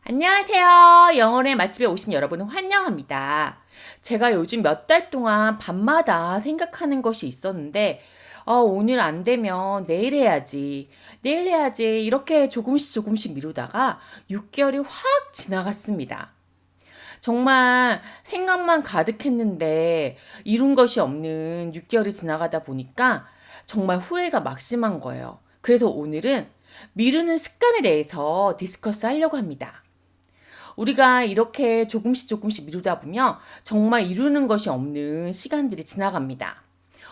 안녕하세요. 영어의 맛집에 오신 여러분을 환영합니다. 제가 요즘 몇 달 동안 밤마다 생각하는 것이 있었는데, 오늘 안 되면 내일 해야지, 내일 해야지, 이렇게 조금씩 조금씩 미루다가 6개월이 확 지나갔습니다. 정말 생각만 가득했는데 이룬 것이 없는 6개월이 지나가다 보니까 정말 후회가 막심한 거예요. 그래서 오늘은 미루는 습관에 대해서 디스커스 하려고 합니다. 우리가 이렇게 조금씩 조금씩 미루다 보면 정말 이루는 것이 없는 시간들이 지나갑니다.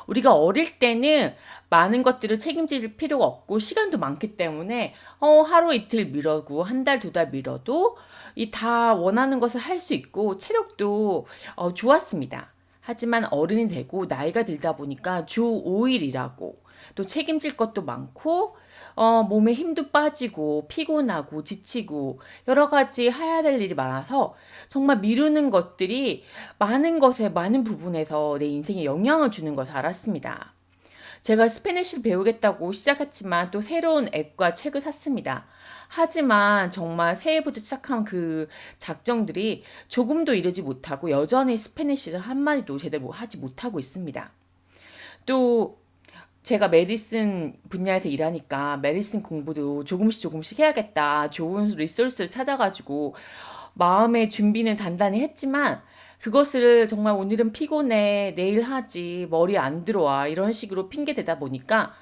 우리가 어릴 때는 많은 것들을 책임질 필요가 없고 시간도 많기 때문에 하루 이틀 미뤄고 한 달, 두 달 미뤄도 이 다 원하는 것을 할 수 있고 체력도 좋았습니다. 하지만 어른이 되고 나이가 들다 보니까 주 5일 일하고 또 책임질 것도 많고 몸에 힘도 빠지고 피곤하고 지치고 여러 가지 해야 될 일이 많아서 정말 미루는 것들이 많은 것에 많은 부분에서 내 인생에 영향을 주는 것을 알았습니다. 제가 스페니쉬를 배우겠다고 시작했지만 또 새로운 앱과 책을 샀습니다. 하지만 정말 새해부터 시작한 그 작정들이 조금도 이르지 못하고 여전히 스페니쉬를 한마디도 제대로 하지 못하고 있습니다. 또 제가 메디슨 분야에서 일하니까 메디슨 공부도 조금씩 조금씩 해야겠다. 좋은 리소스를 찾아가지고 마음의 준비는 단단히 했지만 그것을 정말 오늘은 피곤해, 내일 하지, 머리 안 들어와 이런 식으로 핑계 대다 보니까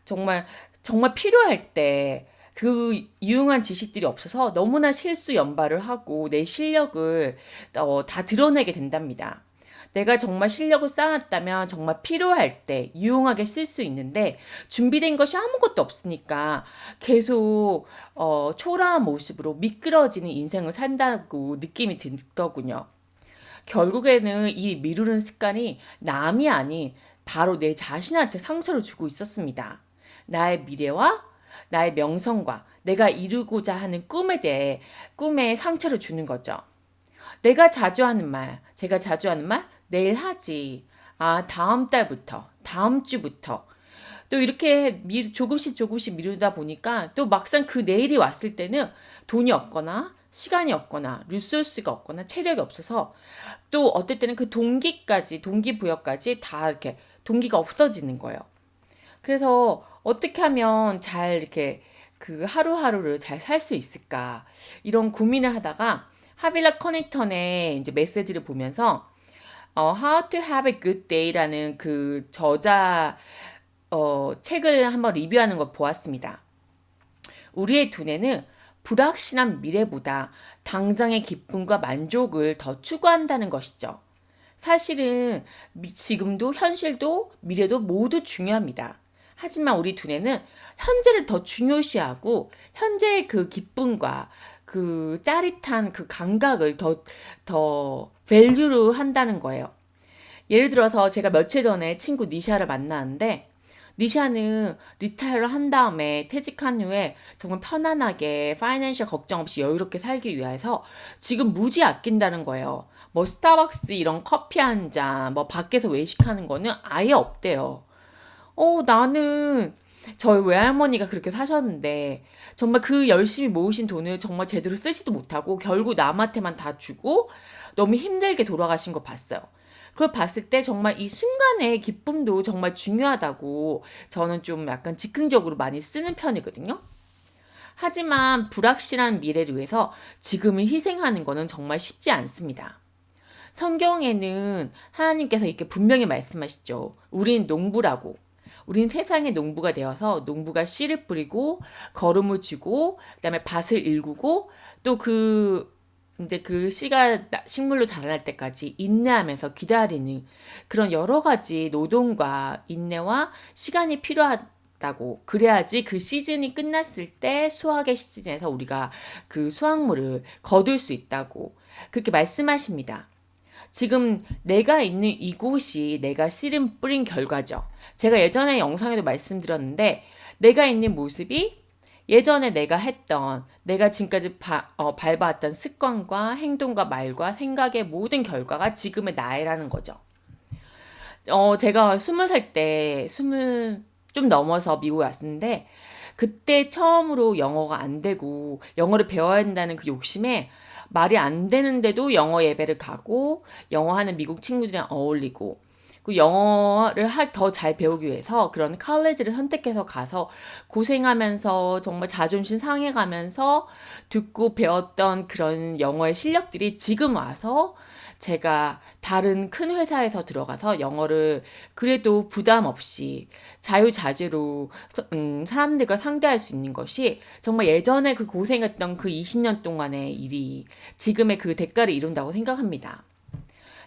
정말 정말 필요할 때 그 유용한 지식들이 없어서 너무나 실수 연발을 하고 내 실력을 다 드러내게 된답니다. 내가 정말 실력을 쌓았다면 정말 필요할 때 유용하게 쓸 수 있는데 준비된 것이 아무것도 없으니까 계속 초라한 모습으로 미끄러지는 인생을 산다고 느낌이 들더군요. 결국에는 이 미루는 습관이 남이 아닌 바로 내 자신한테 상처를 주고 있었습니다. 나의 미래와 나의 명성과 내가 이루고자 하는 꿈에 대해 꿈에 상처를 주는 거죠. 제가 자주 하는 말, 내일 하지. 아, 다음 달부터, 다음 주부터. 또 이렇게 조금씩 조금씩 미루다 보니까 또 막상 그 내일이 왔을 때는 돈이 없거나 시간이 없거나 리소스가 없거나 체력이 없어서 또 어떨 때는 그 동기부여까지 다 이렇게 동기가 없어지는 거예요. 그래서 어떻게 하면 잘 이렇게 그 하루하루를 잘 살 수 있을까 이런 고민을 하다가 하빌라 커닝턴의 이제 메시지를 보면서 How to Have a Good Day라는 그 저자 책을 한번 리뷰하는 걸 보았습니다. 우리의 두뇌는 불확실한 미래보다 당장의 기쁨과 만족을 더 추구한다는 것이죠. 사실은 지금도 현실도 미래도 모두 중요합니다. 하지만 우리 두뇌는 현재를 더 중요시하고 현재의 그 기쁨과 그 짜릿한 그 감각을 더 밸류로 한다는 거예요. 예를 들어서 제가 며칠 전에 친구 니샤를 만나는데 니샤는 리타이어를 한 다음에 퇴직한 후에 정말 편안하게 파이낸셜 걱정 없이 여유롭게 살기 위해서 지금 무지 아낀다는 거예요. 뭐 스타벅스 이런 커피 한 잔, 뭐 밖에서 외식하는 거는 아예 없대요. 나는 저희 외할머니가 그렇게 사셨는데 정말 그 열심히 모으신 돈을 정말 제대로 쓰지도 못하고 결국 남한테만 다 주고 너무 힘들게 돌아가신 거 봤어요. 그걸 봤을 때 정말 이 순간의 기쁨도 정말 중요하다고 저는 좀 약간 즉흥적으로 많이 쓰는 편이거든요. 하지만 불확실한 미래를 위해서 지금을 희생하는 거는 정말 쉽지 않습니다. 성경에는 하나님께서 이렇게 분명히 말씀하시죠. 우린 농부라고. 우린 세상의 농부가 되어서 농부가 씨를 뿌리고 거름을 주고 그다음에 밭을 일구고 또 이제 그 씨가 식물로 자랄 때까지 인내하면서 기다리는 그런 여러 가지 노동과 인내와 시간이 필요하다고 그래야지 그 시즌이 끝났을 때 수확의 시즌에서 우리가 그 수확물을 거둘 수 있다고 그렇게 말씀하십니다. 지금 내가 있는 이곳이 내가 씨름 뿌린 결과죠. 제가 예전에 영상에도 말씀드렸는데 내가 있는 모습이 예전에 내가 지금까지 밟아왔던 습관과 행동과 말과 생각의 모든 결과가 지금의 나라는 거죠. 제가 20살 때, 스물 좀 넘어서 미국에 왔는데, 그때 처음으로 영어가 안 되고 영어를 배워야 한다는 그 욕심에 말이 안 되는데도 영어 예배를 가고 영어 하는 미국 친구들이랑 어울리고 그 영어를 더 잘 배우기 위해서 그런 칼레지를 선택해서 가서 고생하면서 정말 자존심 상해가면서 듣고 배웠던 그런 영어의 실력들이 지금 와서 제가 다른 큰 회사에서 들어가서 영어를 그래도 부담 없이 자유자재로 사람들과 상대할 수 있는 것이 정말 예전에 그 고생했던 그 20년 동안의 일이 지금의 그 대가를 이룬다고 생각합니다.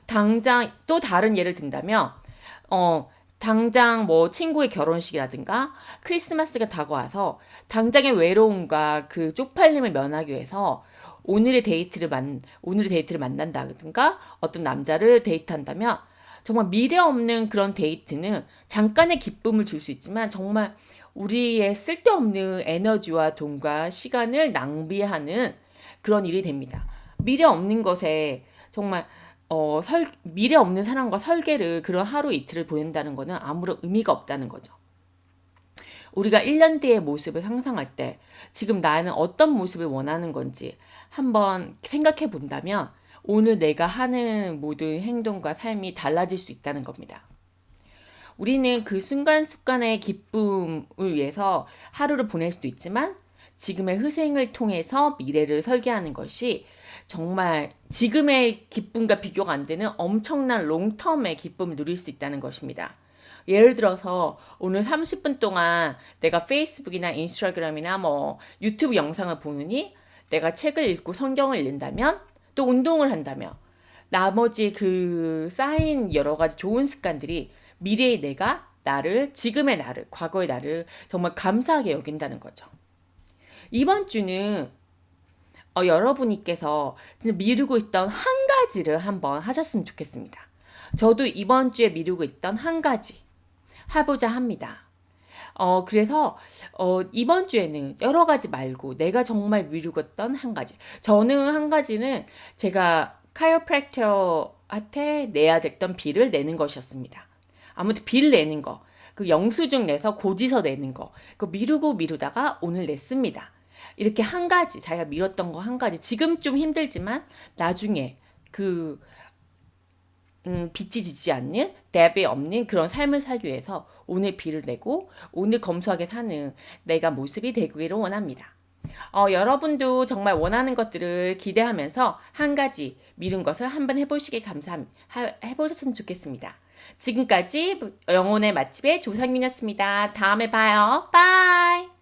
당장 또 다른 예를 든다면 당장 뭐 친구의 결혼식이라든가 크리스마스가 다가와서 당장의 외로움과 그 쪽팔림을 면하기 위해서 오늘의 데이트를 만난다든가 어떤 남자를 데이트한다면 정말 미래 없는 그런 데이트는 잠깐의 기쁨을 줄 수 있지만 정말 우리의 쓸데없는 에너지와 돈과 시간을 낭비하는 그런 일이 됩니다. 미래 없는 것에 정말 미래 없는 사람과 설계를 그런 하루 이틀을 보낸다는 것은 아무런 의미가 없다는 거죠. 우리가 1년 뒤의 모습을 상상할 때 지금 나는 어떤 모습을 원하는 건지 한번 생각해 본다면 오늘 내가 하는 모든 행동과 삶이 달라질 수 있다는 겁니다. 우리는 그 순간순간의 기쁨을 위해서 하루를 보낼 수도 있지만 지금의 희생을 통해서 미래를 설계하는 것이 정말 지금의 기쁨과 비교가 안 되는 엄청난 롱텀의 기쁨을 누릴 수 있다는 것입니다. 예를 들어서 오늘 30분 동안 내가 페이스북이나 인스타그램이나 뭐 유튜브 영상을 보느니 내가 책을 읽고 성경을 읽는다면 또 운동을 한다면 나머지 그 쌓인 여러 가지 좋은 습관들이 미래의 지금의 나를, 과거의 나를 정말 감사하게 여긴다는 거죠. 이번 주는 여러분께서 진짜 미루고 있던 한 가지를 한번 하셨으면 좋겠습니다. 저도 이번 주에 미루고 있던 한 가지 해보자 합니다. 그래서 이번 주에는 여러 가지 말고 내가 정말 미루고 있던 한 가지. 저는 한 가지는 제가 카이로프랙터한테 내야 됐던 비를 내는 것이었습니다. 아무튼 비를 내는 거, 그 영수증 내서 고지서 내는 거, 그 미루다가 오늘 냈습니다. 이렇게 한 가지, 자기가 미뤘던 거 한 가지. 지금 좀 힘들지만 나중에 그 빚이 지지 않는, 대비 없는 그런 삶을 살기 위해서 오늘 비를 내고 오늘 검소하게 사는 내가 모습이 되기를 원합니다. 여러분도 정말 원하는 것들을 기대하면서 한 가지 미룬 것을 한번 해보셨으면 좋겠습니다. 지금까지 영혼의 맛집의 조상윤이었습니다. 다음에 봐요. 바이!